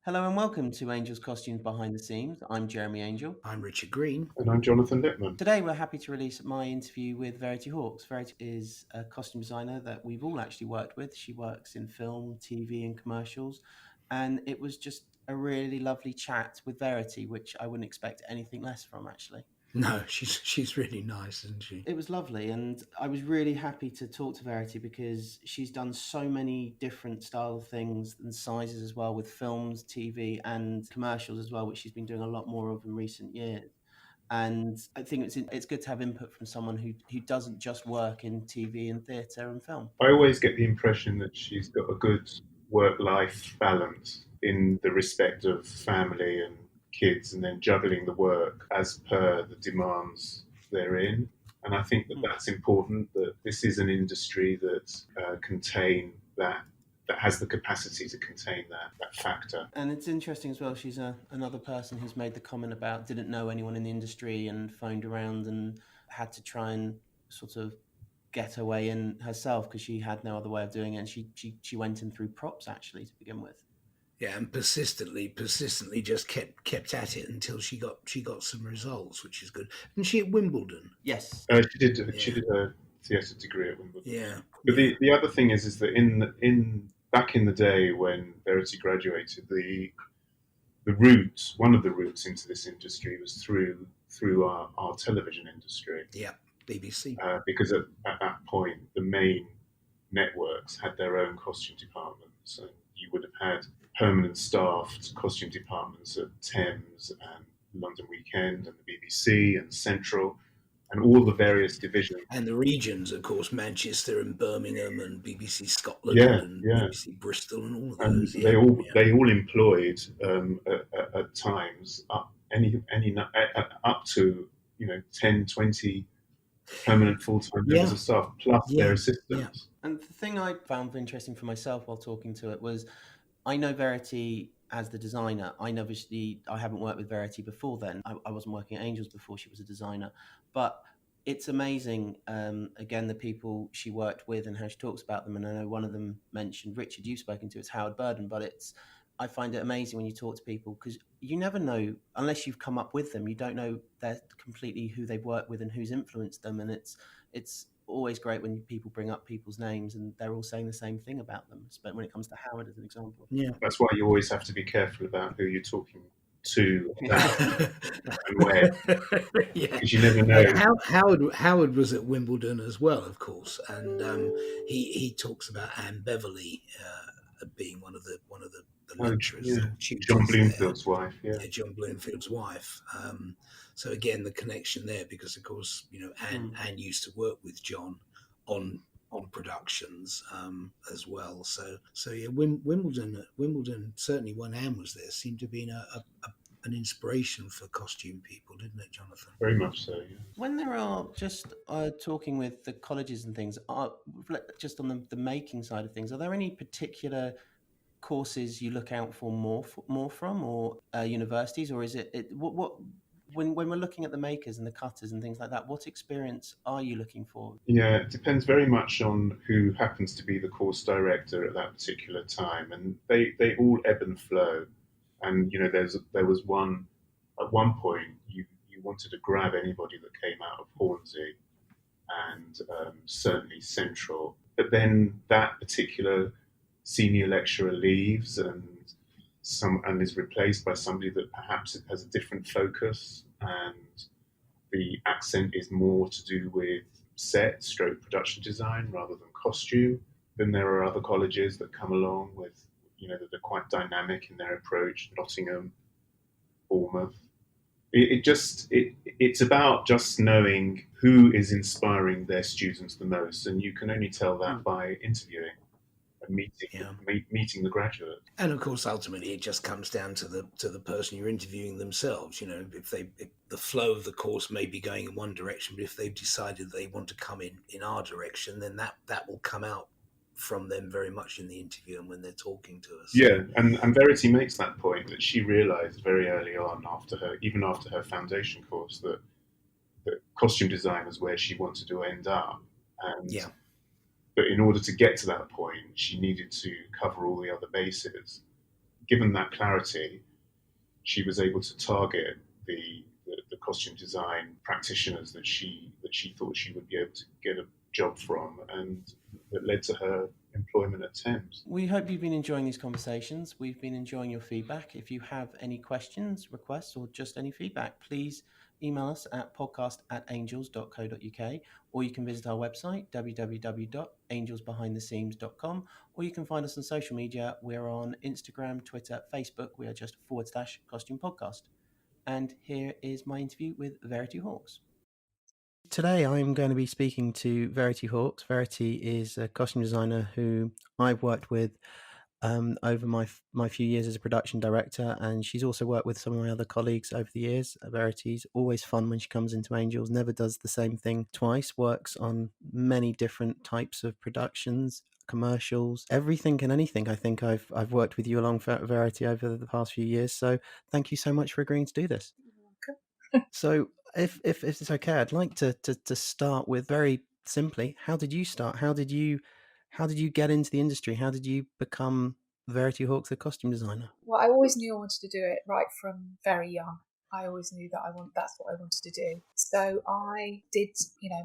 Hello and welcome to Angel's Costumes Behind the Scenes. I'm Jeremy Angel. I'm Richard Green. And I'm Jonathan Lippman. Today we're happy to release my interview with Verity Hawkes. Verity is a costume designer that we've all actually worked with. She works in film, TV and commercials. And it was just a really lovely chat with Verity, which I wouldn't expect anything less from actually. No, she's really nice, isn't she? It was lovely, and I was really happy to talk to Verity because she's done so many different style of things and sizes as well with films, TV, and commercials as well, which she's been doing a lot more of in recent years. And I think it's good to have input from someone who doesn't just work in TV and theatre and film. I always get the impression that she's got a good work-life balance in the respect of family and kids, and then juggling the work as per the demands they're in. And I think that that's important, that this is an industry that that has the capacity to contain that factor. And it's interesting as well, she's another person who's made the comment about didn't know anyone in the industry and phoned around and had to try and sort of get her way in herself because she had no other way of doing it. And she went in through props actually to begin with. Yeah, and persistently just kept at it until she got some results, which is good. And she at Wimbledon? Yes. She did a theatre degree at Wimbledon. Yeah. But the other thing is that back in the day when Verity graduated, one of the routes into this industry was through our television industry. Yeah, BBC. Because at that point, the main networks had their own costume departments, and you would have had permanent staffed costume departments at Thames and London Weekend and the BBC and Central and all the various divisions. And the regions, of course, Manchester and Birmingham and BBC Scotland and BBC Bristol and all of those. And they all employed at times up to 10, 20 permanent full-time members of staff plus their assistants. And the thing I found interesting for myself while talking to it was I know Verity as the designer. I haven't worked with Verity before then. I wasn't working at Angels before she was a designer. But it's amazing, again, the people she worked with and how she talks about them. And I know one of them mentioned, Richard, you've spoken to, it's Howard Burden. But I find it amazing when you talk to people because you never know, unless you've come up with them, you don't know they're completely who they've worked with and who's influenced them. And it's always great when people bring up people's names and they're all saying the same thing about them, but when it comes to Howard as an example. Yeah, that's why you always have to be careful about who you're talking to and where, because you never know. Howard was at Wimbledon as well, of course, and he talks about Anne Beverley being one of the lecturers, John Bloomfield's wife. Yeah, John Bloomfield's wife. So again, the connection there, because of course, Anne used to work with John on productions as well. So yeah, Wimbledon certainly when Anne was there seemed to be an inspiration for costume people, didn't it, Jonathan? Very much so. Yeah. When there are just talking with the colleges and things, just on the making side of things, are there any particular courses you look out for more from, or universities, or is it what? When we're looking at the makers and the cutters and things like that, what experience are you looking for? Yeah, it depends very much on who happens to be the course director at that particular time, and they all ebb and flow. And there was one at one point you wanted to grab anybody that came out of Hornsey and certainly Central, but then that particular senior lecturer leaves and is replaced by somebody that perhaps has a different focus, and the accent is more to do with set stroke production design rather than costume. Then there are other colleges that come along with, that they're quite dynamic in their approach. Nottingham, Bournemouth. It's about just knowing who is inspiring their students the most, and you can only tell that by interviewing and meeting the graduate. And of course, ultimately, it just comes down to the person you're interviewing themselves. If the flow of the course may be going in one direction, but if they've decided they want to come in our direction, then that will come out from them very much in the interview and when they're talking to us. Yeah, and Verity makes that point that she realised very early on, after her foundation course, that costume design was where she wanted to end up. But in order to get to that point, she needed to cover all the other bases. given that clarity, she was able to target the costume design practitioners that she thought she would be able to get a job from, and that led to her employment at Thames. We hope you've been enjoying these conversations. We've been enjoying your feedback. If you have any questions, requests, or just any feedback, please email us at podcast@angels.co.uk, or you can visit our website, www.angelsbehindtheseams.com, or you can find us on social media. We're on Instagram, Twitter, Facebook. We are just /costume podcast. And here is my interview with Verity Hawkes. Today I'm going to be speaking to Verity Hawkes. Verity is a costume designer who I've worked with over my few years as a production director, and she's also worked with some of my other colleagues over the years. Verity's always fun when she comes into Angels, never does the same thing twice, works on many different types of productions, commercials, everything and anything. I think I've worked with you along Verity over the past few years, so thank you so much for agreeing to do this. You're welcome. So if it's okay, I'd like to start with, very simply, how did you start? How did you get into the industry? How did you become Verity Hawkes, the costume designer? Well, I always knew I wanted to do it right from very young. I always knew that that's what I wanted to do. So I did,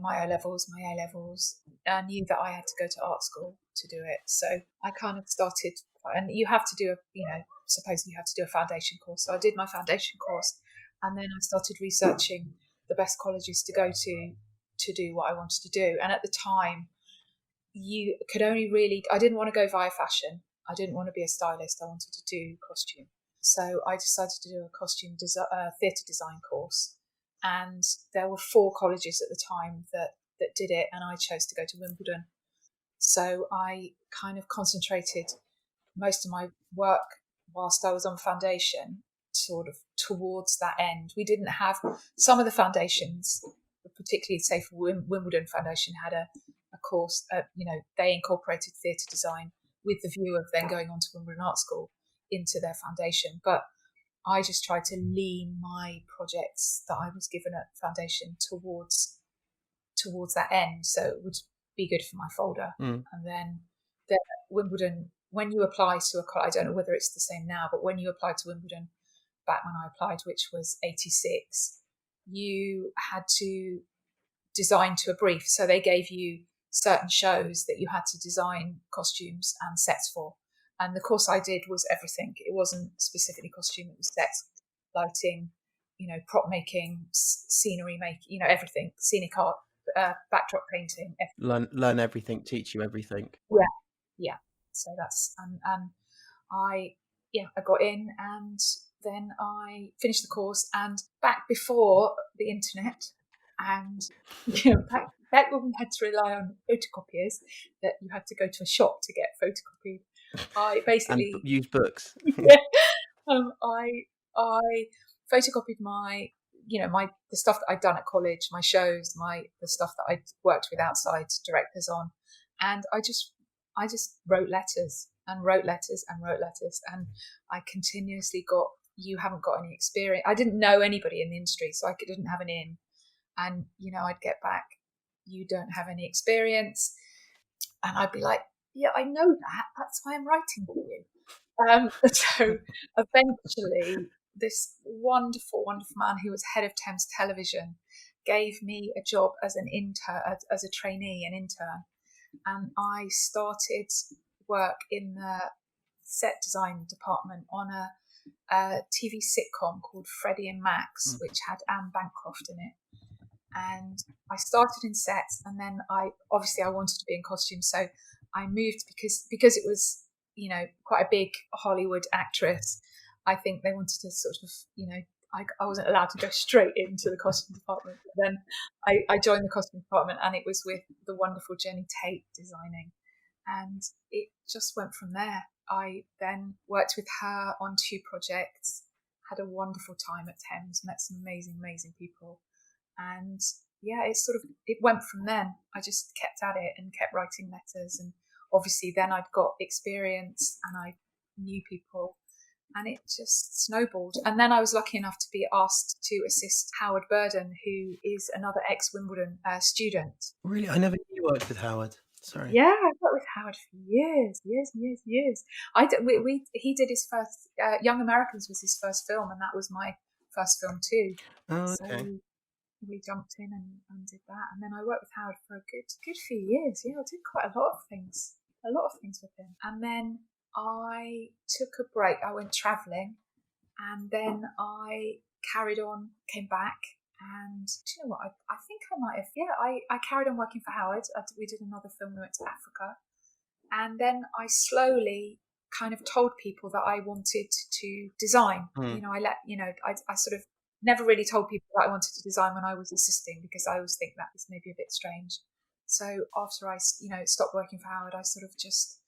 my O-levels, my A-levels. I knew that I had to go to art school to do it. So I kind of started, and you have to do supposedly you have to do a foundation course. So I did my foundation course, and then I started researching the best colleges to go to do what I wanted to do. And at the time, you could only really, I didn't want to go via fashion. I didn't want to be a stylist. I wanted to do costume. So I decided to do a costume theatre design course. And there were 4 colleges at the time that did it, and I chose to go to Wimbledon. So I kind of concentrated most of my work whilst I was on foundation sort of towards that end. We didn't have, some of the foundations, particularly say for Wimbledon Foundation, had a course, they incorporated theatre design with the view of then going on to Wimbledon Art School into their foundation. But I just tried to lean my projects that I was given at foundation towards that end, so it would be good for my folder. And then Wimbledon, when you apply to a college, I don't know whether it's the same now, but when you applied to Wimbledon back when I applied, which was 86, you had to design to a brief. So they gave you certain shows that you had to design costumes and sets for. And the course I did was everything. It wasn't specifically costume, it was sets, lighting, prop making, scenery making, everything, scenic art, backdrop painting. Everything. Learn everything, teach you everything. Yeah. So that's, and I got in, and then I finished the course. And back before the internet, and back when we had to rely on photocopiers, that you had to go to a shop to get photocopied, I basically and use books. I photocopied my the stuff that I'd done at college, my shows, the stuff that I'd worked with outside directors on, and I just wrote letters and wrote letters and wrote letters, and I continuously got, you haven't got any experience. I didn't know anybody in the industry, so I didn't have an in, and I'd get back, you don't have any experience, and I'd be like, yeah, I know that, that's why I'm writing for you. So eventually this wonderful man who was head of Thames Television gave me a job as an intern, as a trainee, an intern, and I started work in the set design department on a TV sitcom called Freddie and Max, which had Anne Bancroft in it. And I started in sets, and then I wanted to be in costume, so I moved because it was quite a big Hollywood actress. I think they wanted to sort of I wasn't allowed to go straight into the costume department. But then I joined the costume department, and it was with the wonderful Jenny Tate designing, and it just went from there. I then worked with her on 2 projects, had a wonderful time at Thames, met some amazing people, and it went from then. I just kept at it and kept writing letters, and obviously then I'd got experience and I knew people, and it just snowballed. And then I was lucky enough to be asked to assist Howard Burden, who is another ex-Wimbledon student. Really? I never knew you worked with Howard. Sorry. Yeah, that with Howard for years. He did his first, Young Americans was his first film, and that was my first film too. Oh, So okay. we jumped in and did that. And then I worked with Howard for a good few years. Yeah, I did quite a lot of things with him. And then I took a break. I went travelling, and then I carried on, came back. And do you know what? I think I might have, I carried on working for Howard. We did another film, we went to Africa. And then I slowly kind of told people that I wanted to design. I sort of never really told people that I wanted to design when I was assisting, because I always think that was maybe a bit strange. So after I, stopped working for Howard, I sort of just,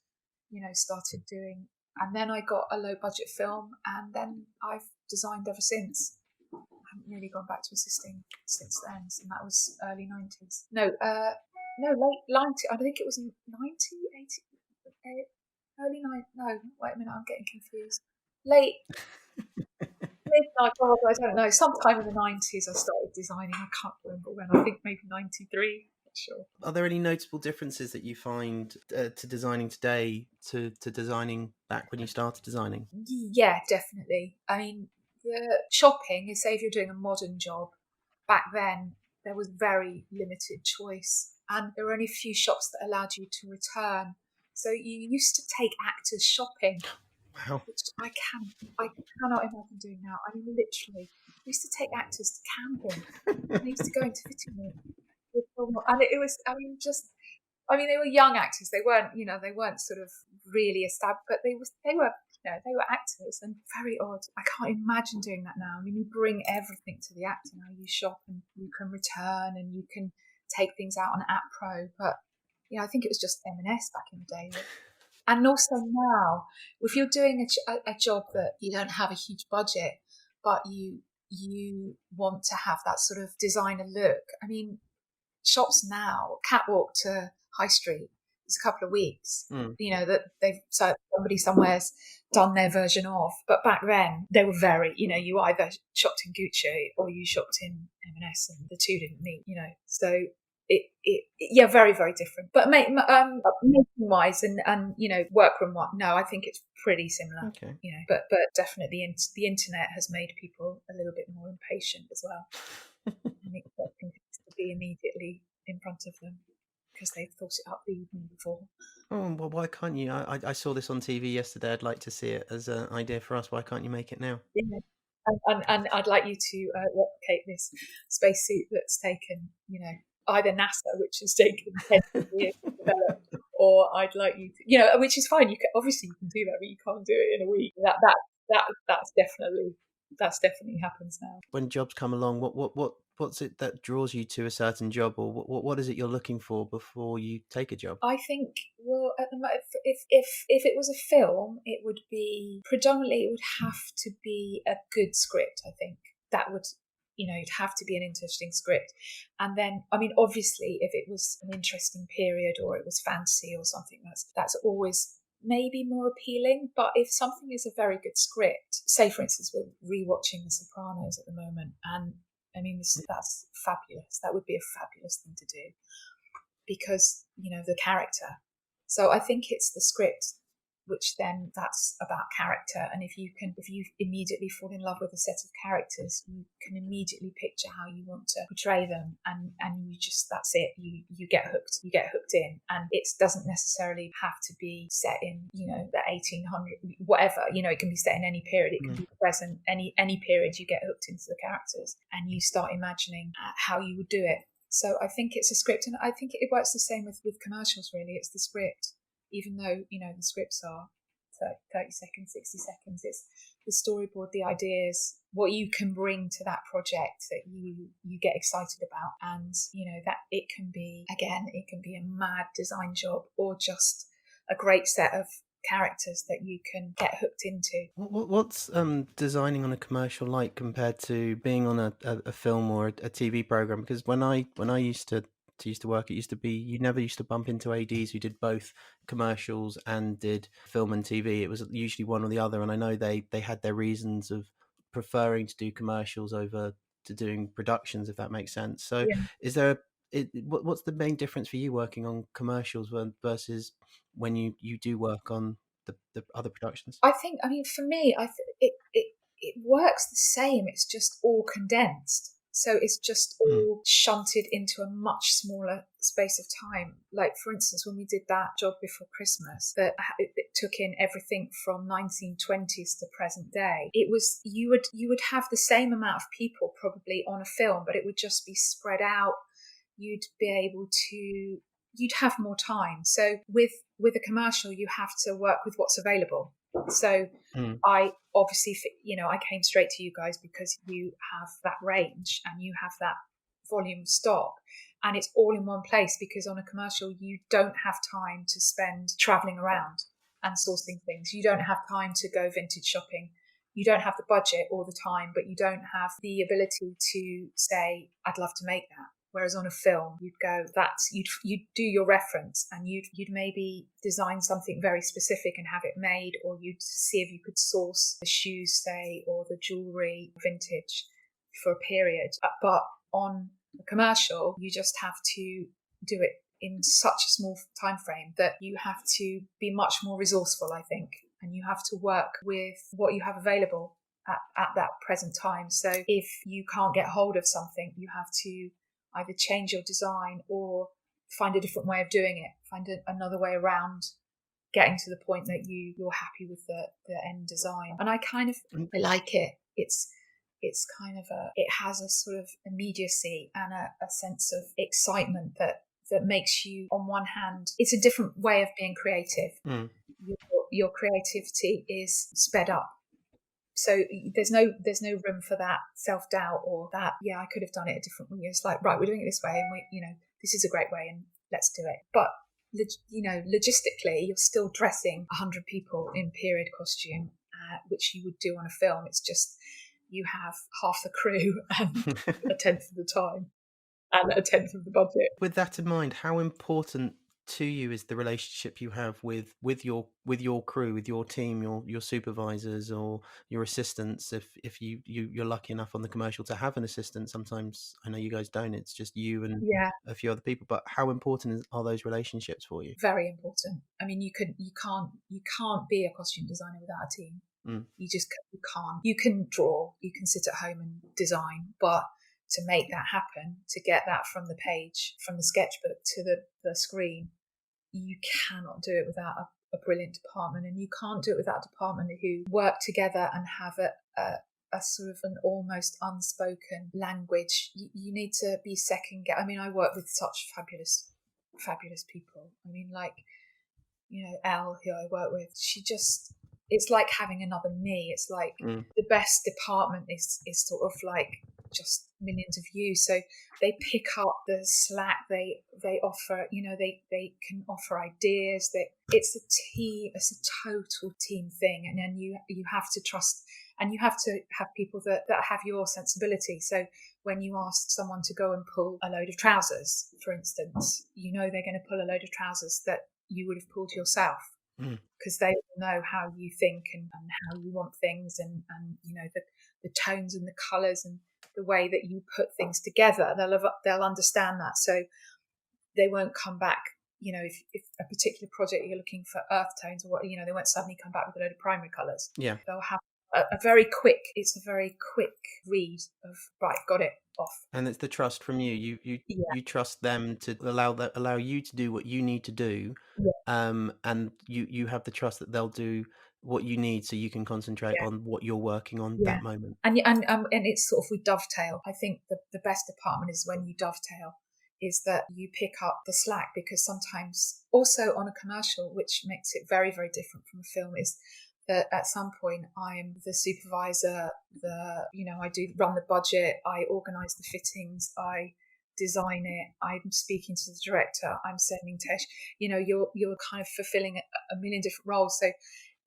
started doing, and then I got a low budget film, and then I've designed ever since. I haven't really gone back to assisting since then, and that was early 90s. No, late 90s. I think it was 90, 80, early 90s. No, wait a minute, I'm getting confused. Late. Midnight, God, I don't know. Sometime in the 90s I started designing. I can't remember when. I think maybe 93. Not sure. Are there any notable differences that you find to designing today to designing back when you started designing? Yeah, definitely. I mean, the shopping, say if you're doing a modern job, back then there was very limited choice, and there were only a few shops that allowed you to return. So you used to take actors shopping. Wow. Which I cannot imagine doing now. I mean, literally, we used to take actors to camping. They used to go into fitting room, and it was. They were young actors. They weren't sort of really established, but they were actors, and very odd. I can't imagine doing that now. I mean, you bring everything to the actor now. You shop and you can return and you can take things out on App Pro, but I think it was just M&S back in the day. And also now, if you're doing a job that you don't have a huge budget, but you want to have that sort of designer look, I mean, shops now, catwalk to High Street, it's a couple of weeks, that somebody somewhere's done their version of. But back then, they were very, you either shopped in Gucci or you shopped in M&S, and the two didn't meet, so... very, very different. But making wise and workroom wise, no, I think it's pretty similar. Okay. But definitely the internet has made people a little bit more impatient as well. And expecting things to be immediately in front of them because they've thought it up the evening before. Oh, well, why can't you? I saw this on TV yesterday. I'd like to see it as an idea for us. Why can't you make it now? Yeah. And I'd like you to replicate this spacesuit that's taken, either NASA, which has taken 10 years to develop, or I'd like you to, which is fine. You can do that, but you can't do it in a week. That's definitely happens now. When jobs come along, what's it that draws you to a certain job, or what is it you're looking for before you take a job? I think, well, at the moment, if it was a film, it would be predominantly, it would have to be a good script. I think that would. It'd have to be an interesting script. And then, I mean, obviously, if it was an interesting period or it was fantasy or something, that's always maybe more appealing. But if something is a very good script, say, for instance, we're rewatching The Sopranos at the moment, and I mean, that's fabulous. That would be a fabulous thing to do because, the character. So I think it's the script, which then that's about character. And if you immediately fall in love with a set of characters, you can immediately picture how you want to portray them, and that's it. You get hooked in, and it doesn't necessarily have to be set in the 1800 whatever. It can be set in any period. It can be present, any period. You get hooked into the characters and you start imagining how you would do it. So I think it's a script, and I think it works the same with commercials. Really, it's the script. Even though, the scripts are 30 seconds, 60 seconds, it's the storyboard, the ideas, what you can bring to that project that you get excited about. And, that it can be a mad design job or just a great set of characters that you can get hooked into. What's designing on a commercial like compared to being on a film or a TV program? Because when I used to work, it used to be you never used to bump into ADs who did both commercials and did film and TV. It was usually one or the other, and I know they had their reasons of preferring to do commercials over to doing productions, if that makes sense. So is there what's the main difference for you working on commercials versus when you do work on the other productions? I think, I mean, for me, it works the same. It's just all condensed. So it's just all shunted into a much smaller space of time. Like, for instance, when we did that job before Christmas, that it took in everything from 1920s to present day. It was, you would have the same amount of people probably on a film, but it would just be spread out. You'd be able to, you'd have more time. So with a commercial, you have to work with what's available. So I obviously, I came straight to you guys because you have that range and you have that volume of stock, and it's all in one place, because on a commercial, you don't have time to spend traveling around and sourcing things. You don't have time to go vintage shopping. You don't have the budget all the time, but you don't have the ability to say, I'd love to make that. Whereas on a film, you'd go, you'd do your reference, and you'd maybe design something very specific and have it made, or you'd see if you could source the shoes, say, or the jewellery vintage for a period. But on a commercial, you just have to do it in such a small time frame that you have to be much more resourceful, I think, and you have to work with what you have available at that present time. So if you can't get hold of something, you have to either change your design or find a different way of doing it, find another way around getting to the point that you're happy with the end design. And I kind of I like it. It's kind of it has a sort of immediacy and a sense of excitement that makes you, on one hand, it's a different way of being creative. Your creativity is sped up. So there's no room for that self-doubt or that, I could have done it a different way. It's like, right, we're doing it this way, and this is a great way, and let's do it. But logistically, you're still dressing 100 people in period costume, which you would do on a film. It's just you have half the crew and a tenth of the time and a tenth of the budget. With that in mind, how important to you is the relationship you have with your crew, with your team, your supervisors or your assistants? If you're lucky enough on the commercial to have an assistant, sometimes I know you guys don't, it's just you and a few other people, but how important are those relationships for you? Very important. I mean, you can't be a costume designer without a team. You can't. You can draw, you can sit at home and design, but to make that happen, to get that from the page, from the sketchbook to the screen, you cannot do it without a brilliant department, and you can't do it without a department who work together and have a sort of an almost unspoken language. You need to be I mean, I work with such fabulous people. I mean, like, Elle, who I work with, it's like having another me. It's like the best department is sort of like just millions of you, so they pick up the slack, they offer, they can offer ideas, that it's a team, it's a total team thing, and then you have to trust, and you have to have people that have your sensibility. So when you ask someone to go and pull a load of trousers, for instance, they're going to pull a load of trousers that you would have pulled yourself, because they will know how you think and how you want things, and the tones and the colours and the way that you put things together. They'll understand that, so they won't come back. If a particular project you're looking for earth tones or what, they won't suddenly come back with a load of primary colours. Yeah, they'll have a very quick read of, right, got it, off. And it's the trust from you. You trust them to allow you to do what you need to do, and you have the trust that they'll do what you need, so you can concentrate on what you're working on that moment. And it's sort of, we dovetail. I think the best department is when you dovetail, is that you pick up the slack, because sometimes also on a commercial, which makes it very, very different from a film, is that at some point I'm the supervisor, I do run the budget, I organise the fittings, I design it, I'm speaking to the director, I'm sending Tesh. You're kind of fulfilling a million different roles. So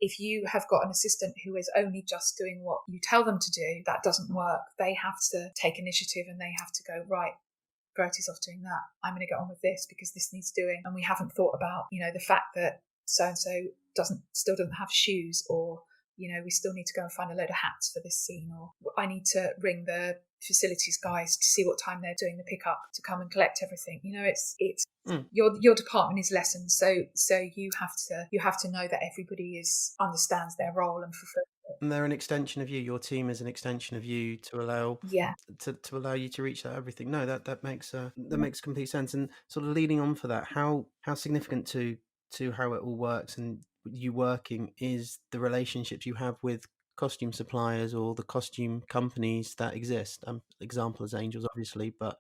if you have got an assistant who is only just doing what you tell them to do, that doesn't work. They have to take initiative, and they have to go, right, Verity's off doing that, I'm going to get on with this because this needs doing, and we haven't thought about the fact that so-and-so still doesn't have shoes, or we still need to go and find a load of hats for this scene, or I need to ring the facilities guys to see what time they're doing the pickup to come and collect everything. It's your department is lessened, so you have to know that everybody understands their role and fulfills it. And they're an extension of you. Your team is an extension of you to allow to allow you to reach that everything. No, that makes complete sense. And sort of leading on for that, how significant to how it all works and you working is the relationships you have with costume suppliers or the costume companies that exist. Example is Angels, obviously, but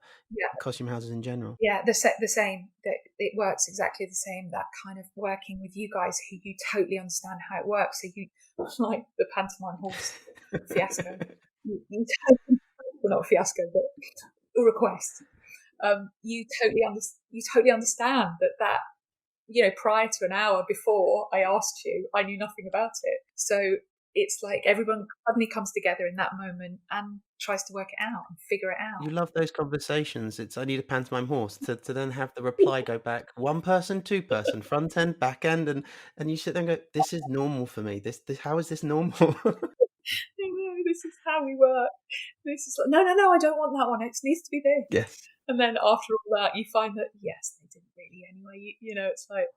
costume houses in general. Yeah, the same. That it works exactly the same. That kind of working with you guys who you totally understand how it works. So you, like the pantomime horse fiasco. You totally, well, not a fiasco, but a request. You totally understand that prior to an hour before I asked you, I knew nothing about it. So it's like everyone suddenly comes together in that moment and tries to work it out and figure it out. You love those conversations. It's I need a pantomime horse to then have the reply go back, one person, two person, front end, back end, and you sit there and go, this is normal for me. This how is this normal? This is how we work. This is like, no, I don't want that one. It needs to be this. Yes. And then after all that, you find that yes, they didn't really anyway. It's like,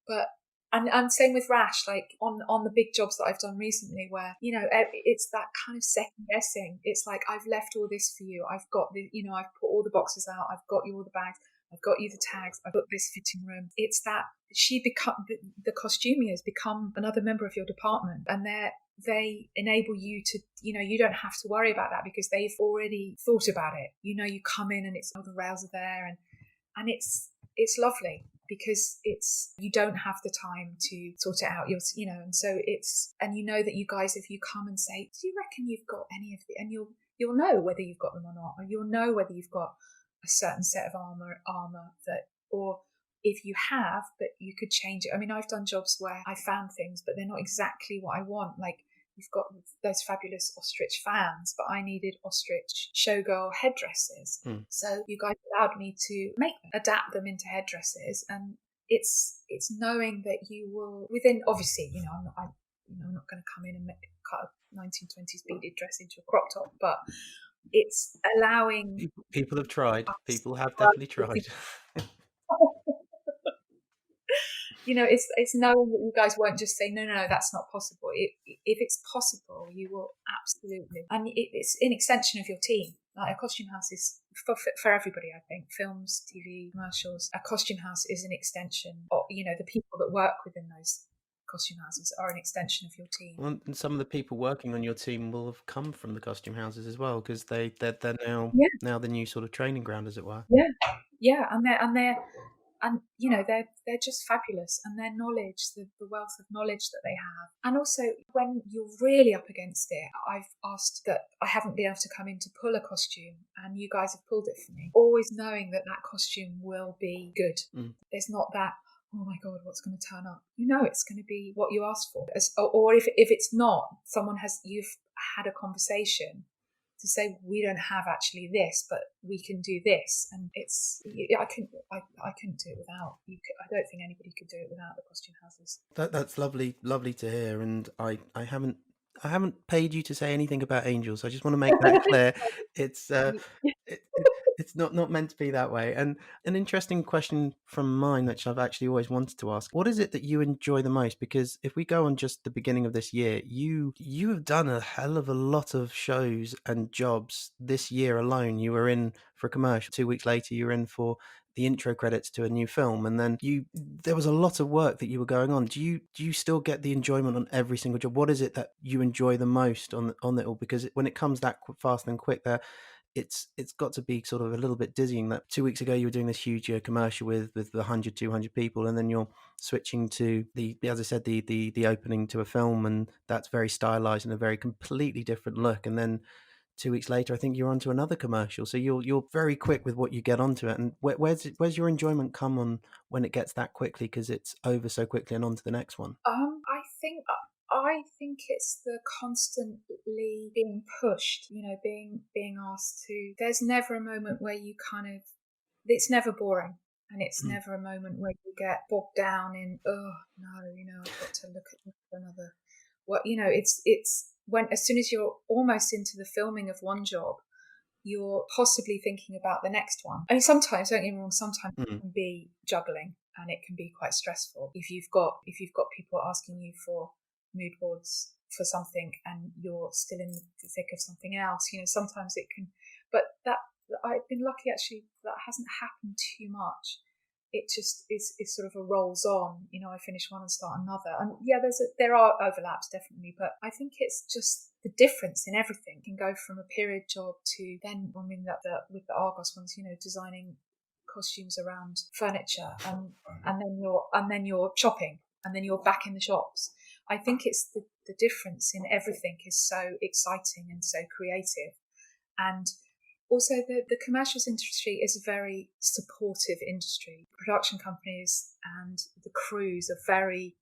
but. And same with Rash, like on the big jobs that I've done recently where, it's that kind of second guessing. It's like, I've left all this for you. I've got I've put all the boxes out. I've got you all the bags. I've got you the tags. I've got this fitting room. It's that the costumiers become another member of your department, and they enable you to, you don't have to worry about that because they've already thought about it. You come in and it's all the rails are there and it's lovely. Because you don't have the time to sort it out, and so and that you guys, if you come and say, do you reckon you've got any of the, and you'll know whether you've got them or not, or you'll know whether you've got a certain set of armor that, or if you have, but you could change it. I mean, I've done jobs where I found things, but they're not exactly what I want. Like, you've got those fabulous ostrich fans, but I needed ostrich showgirl headdresses. So you guys allowed me to adapt them into headdresses, and it's knowing that you will within, obviously, I'm not going to come in and cut a 1920s beaded dress into a crop top, but it's allowing. People have tried. People have definitely tried. It's knowing that you guys won't just say, no, that's not possible. If it's possible, you will absolutely. And it's an extension of your team. Like, a costume house is for everybody, I think. Films, TV, commercials. A costume house is an extension of, the people that work within those costume houses are an extension of your team. Well, and some of the people working on your team will have come from the costume houses as well, because they're now the new sort of training ground, as it were. Yeah, and they're just fabulous, and their knowledge, the wealth of knowledge that they have. And also, when you're really up against it, I've asked that I haven't been able to come in to pull a costume, and you guys have pulled it for me, always knowing that costume will be good. There's not that, oh my God, what's going to turn up? It's going to be what you asked for. Or if it's not, you've had a conversation to say, we don't have actually this, but we can do this. And I couldn't do it without you. I don't think anybody could do it without the costume houses. That's lovely to hear. And I haven't paid you to say anything about Angels. I just want to make that clear. It's it's not meant to be that way. And an interesting question from mine, which I've actually always wanted to ask: what is it that you enjoy the most? Because if we go on just the beginning of this year, you have done a hell of a lot of shows and jobs this year alone. You were in for a commercial. 2 weeks later, you were in for the intro credits to a new film, and then there was a lot of work that you were going on. Do you still get the enjoyment on every single job? What is it that you enjoy the most on it all? Because when it comes that fast and quick, there, it's got to be sort of a little bit dizzying that 2 weeks ago you were doing this huge commercial with 100, 200 people, and then you're switching to as I said, the opening to a film, and that's very stylized and a very completely different look. And then 2 weeks later, I think you're onto another commercial. So you're very quick with what you get onto it. And where's your enjoyment come on when it gets that quickly, because it's over so quickly and on to the next one? I think it's the constantly being pushed, being asked to. There's never a moment where you it's never boring, and it's never a moment where you get bogged down in, oh no, I've got to look at another What, it's when, as soon as you're almost into the filming of one job, you're possibly thinking about the next one. I mean, sometimes, don't get me wrong, sometimes it can be juggling and it can be quite stressful. If you've got people asking you for mood boards for something and you're still in the thick of something else, sometimes it can, but that, I've been lucky actually, that hasn't happened too much. It just is sort of a rolls on, I finish one and start another. And yeah, there are overlaps definitely, but I think it's just the difference in everything. You can go from a period job to then, with the Argos ones, designing costumes around furniture, and then you're shopping, and then you're back in the shops. I think it's the difference in everything is so exciting and so creative. And also, the commercials industry is a very supportive industry. Production companies and the crews are very,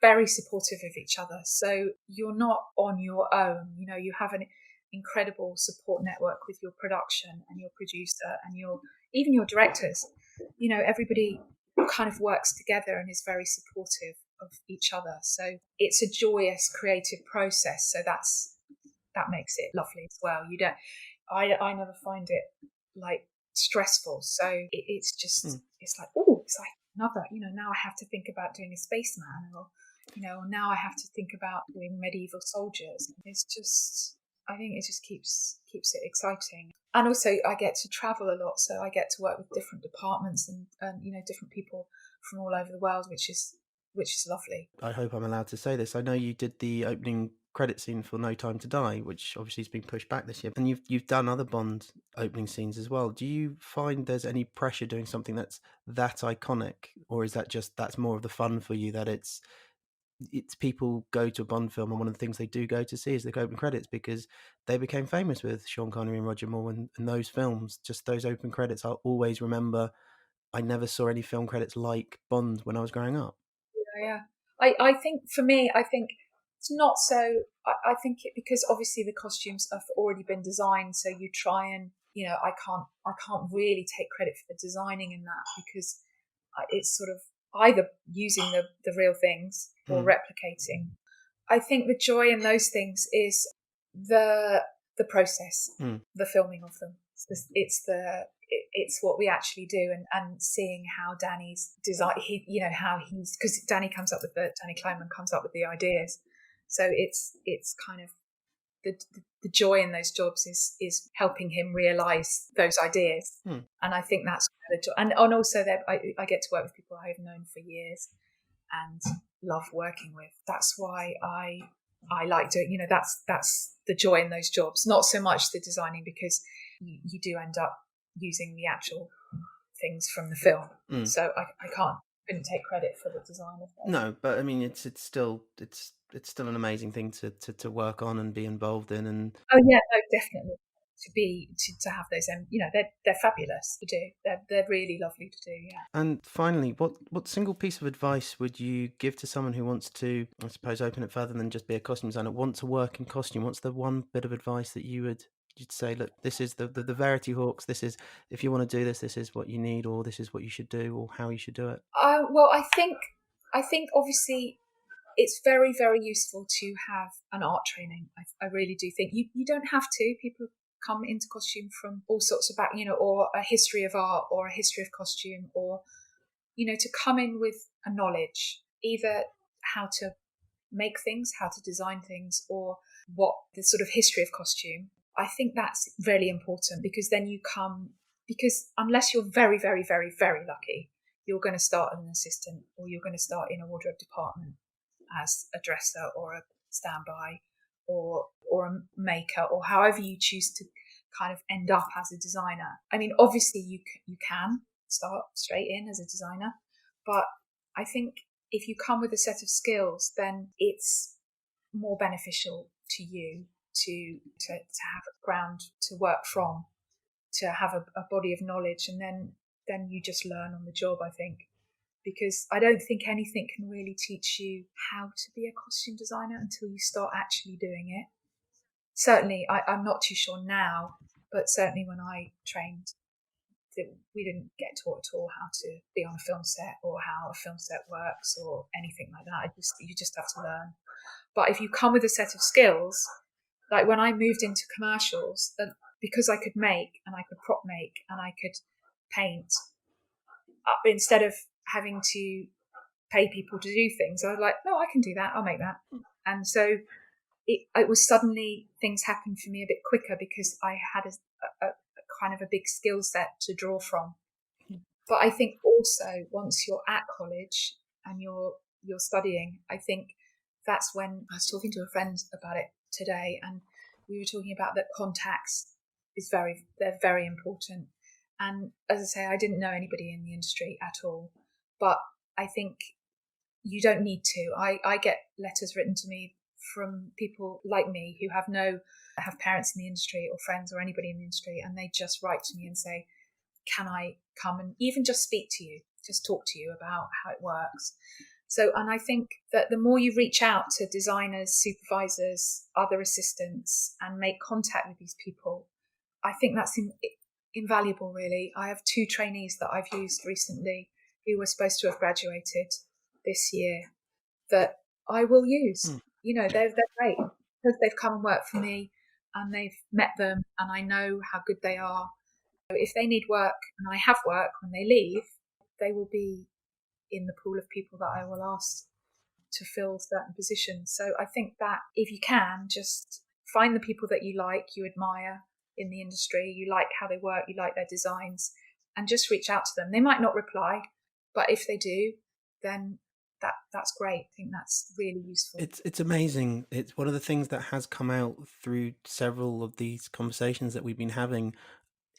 very supportive of each other. So you're not on your own. You have an incredible support network with your production and your producer and even your directors. Everybody kind of works together and is very supportive of each other. So it's a joyous, creative process. So that makes it lovely as well. I never find it like stressful. So it's just, it's like, it's like another, now I have to think about doing a spaceman, or, now I have to think about doing medieval soldiers. It's just, I think it just keeps it exciting. And also I get to travel a lot. So I get to work with different departments and different people from all over the world, which is lovely. I hope I'm allowed to say this. I know you did the opening credit scene for No Time to Die, which obviously has been pushed back this year, and you've done other Bond opening scenes as well. Do you find there's any pressure doing something that's that iconic, or is that's more of the fun for you, that it's people go to a Bond film and one of the things they do go to see is the open credits, because they became famous with Sean Connery and Roger Moore and those films. Just those open credits, I'll always remember. I never saw any film credits like Bond when I was growing up. Yeah. I think for me, it's not so. I think because obviously the costumes have already been designed, so you try and I can't really take credit for the designing in that, because it's sort of either using the real things or replicating. I think the joy in those things is the process, the filming of them. It's what we actually do, and seeing how Danny's design, because Danny Kleinman comes up with the ideas. So it's kind of the joy in those jobs is helping him realise those ideas. And I think that's the joy. And also I get to work with people I've known for years and love working with. That's why I like doing, that's the joy in those jobs. Not so much the designing, because you do end up using the actual things from the film. So I couldn't take credit for the design of that. No, but I mean, it's still an amazing thing to work on and be involved in. And oh yeah, no, definitely to have those, they're fabulous to do. They're really lovely to do. Yeah. And finally, what single piece of advice would you give to someone who wants to, I suppose, open it further than just be a costume designer, want to work in costume? What's the one bit of advice that you'd say, look, this is the Verity Hawkes, this is, if you want to do this is what you need, or this is what you should do, or how you should do it? Well, I think obviously it's very, very useful to have an art training. I really do think you don't have to. People come into costume from all sorts of or a history of art or a history of costume, or to come in with a knowledge, either how to make things, how to design things, or what the sort of history of costume. I think that's really important, because then because unless you're very, very, very, very lucky, you're going to start as an assistant, or you're going to start in a wardrobe department as a dresser or a standby or a maker, or however you choose to kind of end up as a designer. I mean, obviously you can start straight in as a designer, but I think if you come with a set of skills, then it's more beneficial to you to have a ground to work from, to have a body of knowledge, and then you just learn on the job, I think. Because I don't think anything can really teach you how to be a costume designer until you start actually doing it. Certainly, I'm not too sure now, but certainly when I trained, we didn't get taught at all how to be on a film set, or how a film set works, or anything like that. You just have to learn. But if you come with a set of skills, like when I moved into commercials, because I could make and I could prop make and I could paint, instead of having to pay people to do things, I was like, no, I can do that. I'll make that. And so it was suddenly things happened for me a bit quicker because I had a kind of a big skill set to draw from. But I think also once you're at college and you're studying, I think that's when I was talking to a friend about it today, and we were talking about that contacts they're very important. And as I say, I didn't know anybody in the industry at all, but I think you don't need to. I get letters written to me from people like me who have parents in the industry or friends or anybody in the industry, and they just write to me and say, can I come and even just speak to you, just talk to you about how it works? So, and I think that the more you reach out to designers, supervisors, other assistants, and make contact with these people, I think that's invaluable, really. I have 2 trainees that I've used recently who were supposed to have graduated this year that I will use. They're great because they've come and worked for me and they've met them and I know how good they are. If they need work and I have work when they leave, they will be in the pool of people that I will ask to fill certain positions. So I think that if you can, just find the people that you like, you admire in the industry, you like how they work, you like their designs, and just reach out to them. They might not reply, but if they do, then that's great. I think that's really useful. It's amazing. It's one of the things that has come out through several of these conversations that we've been having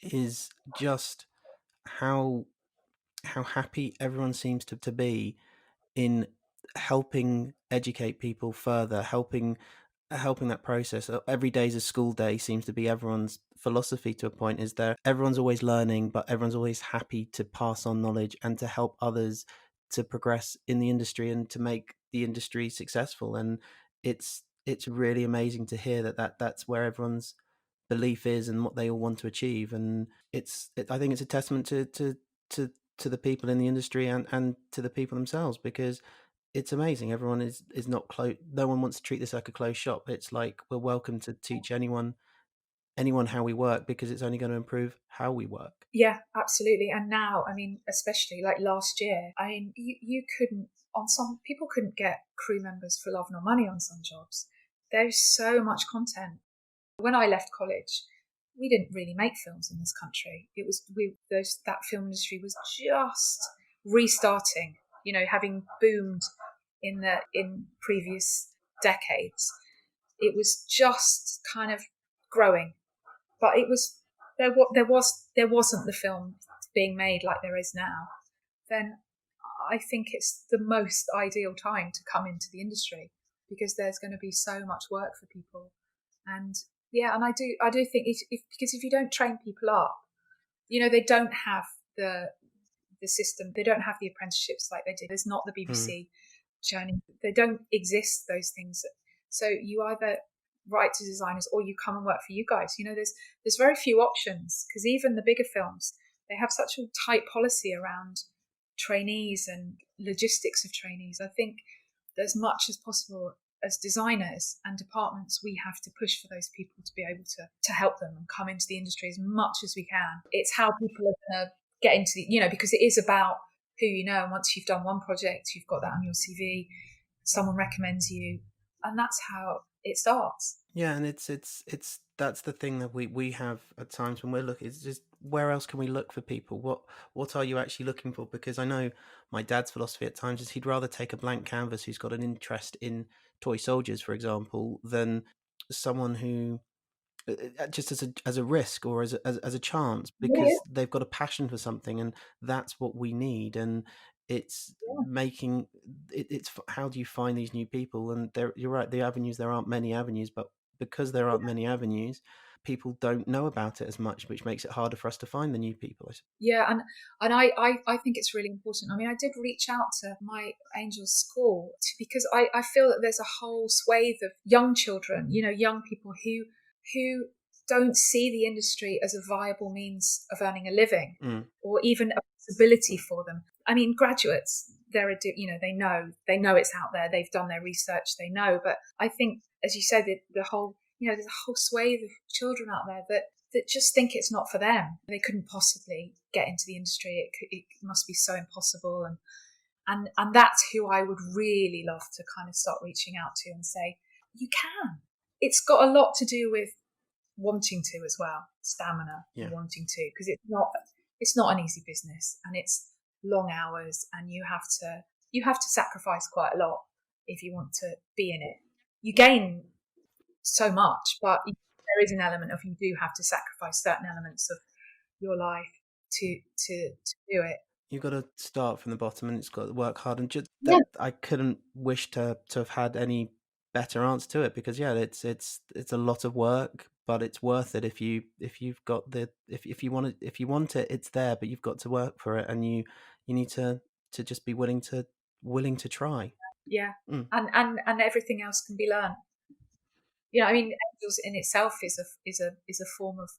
is just how happy everyone seems to be in helping educate people further, helping that process. Every day is a school day seems to be everyone's philosophy to a point. Is there everyone's always learning, but everyone's always happy to pass on knowledge and to help others to progress in the industry and to make the industry successful. And it's really amazing to hear that's where everyone's belief is and what they all want to achieve. And I think it's a testament to the people in the industry and to the people themselves, because it's amazing. Everyone is not close. No one wants to treat this like a closed shop. It's like we're welcome to teach anyone how we work, because it's only going to improve how we work. Yeah, absolutely. And now, I mean, especially like last year, I mean, you couldn't, people couldn't get crew members for love nor money on some jobs. There's so much content. When I left college, we didn't really make films in this country. It was that film industry was just restarting, having boomed in previous decades. It was just kind of growing, but there wasn't the film being made like there is now. Then I think it's the most ideal time to come into the industry, because there's going to be so much work for people. And yeah, and I do think because if you don't train people up, they don't have the system, they don't have the apprenticeships like they did. There's not the BBC journey. They don't exist, those things. So you either write to designers or you come and work for you guys. There's very few options, because even the bigger films, they have such a tight policy around trainees and logistics of trainees. I think as much as possible, as designers and departments, we have to push for those people to be able to help them and come into the industry as much as we can. It's how people are going to get into the, because it is about who you know. And once you've done one project, you've got that on your CV, someone recommends you, and that's how it starts. Yeah, and it's that's the thing that we have at times when we're looking. It's just, where else can we look for people? What are you actually looking for? Because I know my dad's philosophy at times is he'd rather take a blank canvas who's got an interest in toy soldiers, for example, than someone who just as a risk or as a chance, because they've got a passion for something, and that's what we need. And it's making it's how do you find these new people? And you're right, there aren't many avenues, but because there aren't many avenues, people don't know about it as much, which makes it harder for us to find the new people. Yeah, and I think it's really important. I mean, I did reach out to my Angels school because I feel that there's a whole swathe of young children, young people who don't see the industry as a viable means of earning a living or even a possibility for them. I mean, graduates, they know it's out there. They've done their research. They know. But I think, as you said, the whole, there's a whole swathe of children out there that just think it's not for them. They couldn't possibly get into the industry. It must be so impossible. And that's who I would really love to kind of start reaching out to and say, you can. It's got a lot to do with wanting to as well, stamina, and wanting to, because it's not an easy business, and it's long hours, and you have to sacrifice quite a lot if you want to be in it. You gain so much, but there is an element of, you do have to sacrifice certain elements of your life to do it. You've got to start from the bottom, and it's got to work hard. And I couldn't wish to have had any better answer to it, because it's a lot of work, but it's worth it if you've got if you want it, it's there, but you've got to work for it, and you need to just be willing to try. And everything else can be learned. I mean, Angels in itself is a form of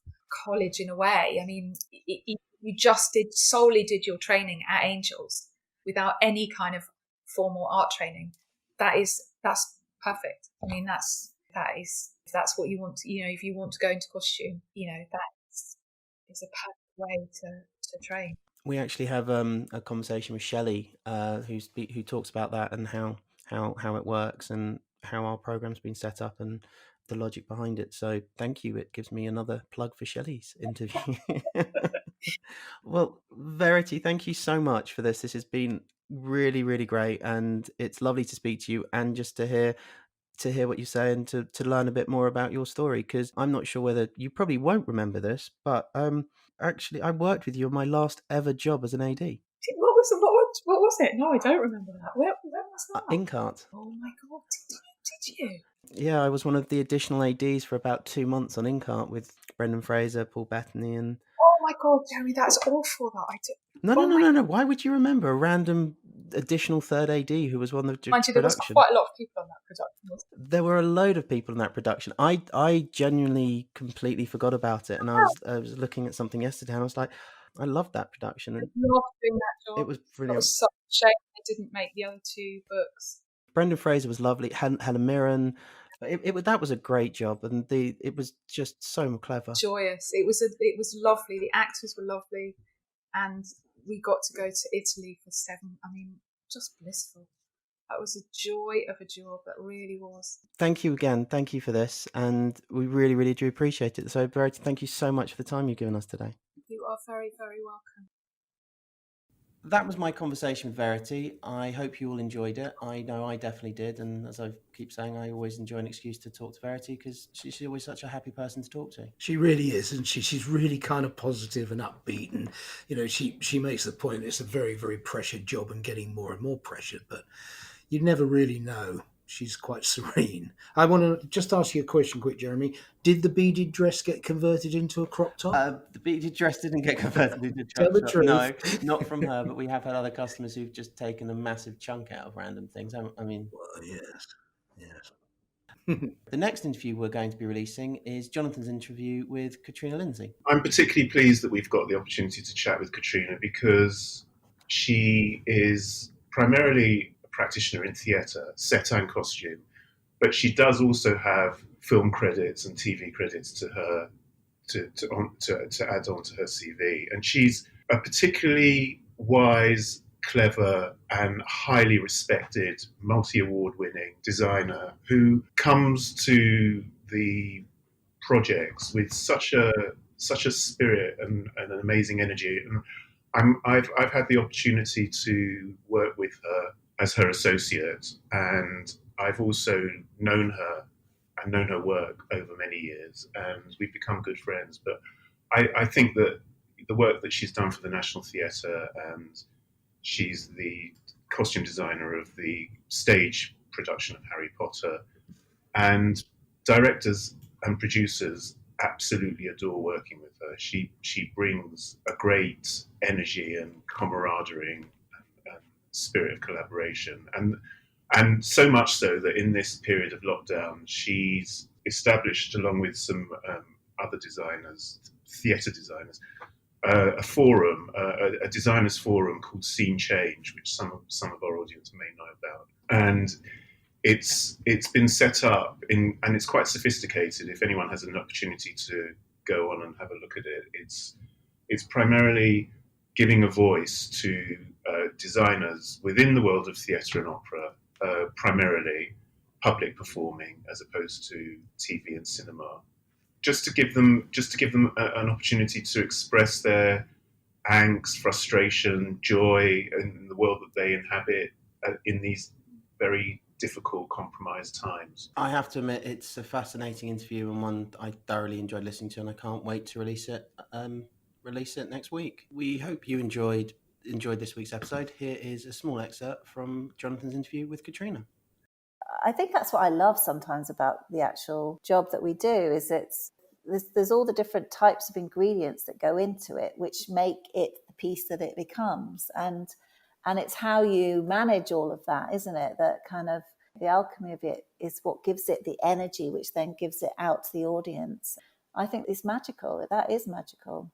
college in a way. I mean, you just solely did your training at Angels without any kind of formal art training. That's perfect. I mean, that's what you want to, if you want to go into costume, that is a perfect way to train. We actually have a conversation with Shelley, who talks about that, and how it works, and how our program's been set up, and the logic behind it. So thank you. It gives me another plug for Shelley's interview. Well, Verity, thank you so much for this. This has been really, really great, and it's lovely to speak to you, and just to hear what you say, and to learn a bit more about your story, because I'm not sure whether you probably won't remember this, but actually I worked with you on my last ever job as an AD. What was it? No, I don't remember that. Where was that? Inkart. Oh my God, did you? Yeah, I was one of the additional ADs for about 2 months on Inkart with Brendan Fraser, Paul Bettany, and... Oh my God, Jeremy, that's awful. No. Why would you remember a random additional third AD who was one of the production? There was quite a lot of people on that production. There were a load of people in that production. I genuinely completely forgot about it, and I was looking at something yesterday, and I was like, I loved that production. And I loved doing that job. It was brilliant. It was such a shame they didn't make the other 2 books. Brendan Fraser was lovely. Helen Mirren. That was a great job, and it was just so clever. Joyous. It was lovely. The actors were lovely, and we got to go to Italy for 7. I mean, just blissful. That was a joy of a job. That really was. Thank you again. Thank you for this, and we really, really do appreciate it. So, Verity, thank you so much for the time you've given us today. You are very, very welcome. That was my conversation with Verity. I hope you all enjoyed it. I know I definitely did, and as I keep saying, I always enjoy an excuse to talk to Verity, because she's always such a happy person to talk to. She really is, and she's really kind of positive and upbeat, and she makes the point it's a very, very pressured job, and getting more and more pressured, but you never really know. She's quite serene. I want to just ask you a question quick, Jeremy. Did the beaded dress get converted into a crop top? The beaded dress didn't get converted into a Tell the truth. No, not from her, but we have had other customers who've just taken a massive chunk out of random things. I mean... Well, yes. The next interview we're going to be releasing is Jonathan's interview with Katrina Lindsey. I'm particularly pleased that we've got the opportunity to chat with Katrina, because she is primarily practitioner in theatre, set and costume, but she does also have film credits and TV credits to her to add on to her CV. And she's a particularly wise, clever, and highly respected, multi-award winning designer who comes to the projects with such a spirit and an amazing energy. And I've had the opportunity to work with her as her associate, and I've also known her and known her work over many years, and we've become good friends. But I think that the work that she's done for the National Theatre, and she's the costume designer of the stage production of Harry Potter, and directors and producers absolutely adore working with her. She brings a great energy and camaraderie and spirit of collaboration, and so much so that in this period of lockdown, she's established, along with some other designers, theatre designers, a forum, a designers forum called Scene Change, which some of our audience may know about, and it's been set up and it's quite sophisticated. If anyone has an opportunity to go on and have a look at it, it's primarily giving a voice to designers within the world of theatre and opera, primarily public performing as opposed to TV and cinema, just to give them an opportunity to express their angst, frustration, joy in the world that they inhabit in these very difficult, compromised times. I have to admit, it's a fascinating interview and one I thoroughly enjoyed listening to, and I can't wait to release it next week. We hope you enjoyed this week's episode. Here is a small excerpt from Jonathan's interview with Katrina. I think that's what I love sometimes about the actual job that we do, is there's all the different types of ingredients that go into it, which make it the piece that it becomes. And it's how you manage all of that, isn't it? That kind of the alchemy of it is what gives it the energy, which then gives it out to the audience. I think it's magical. That is magical.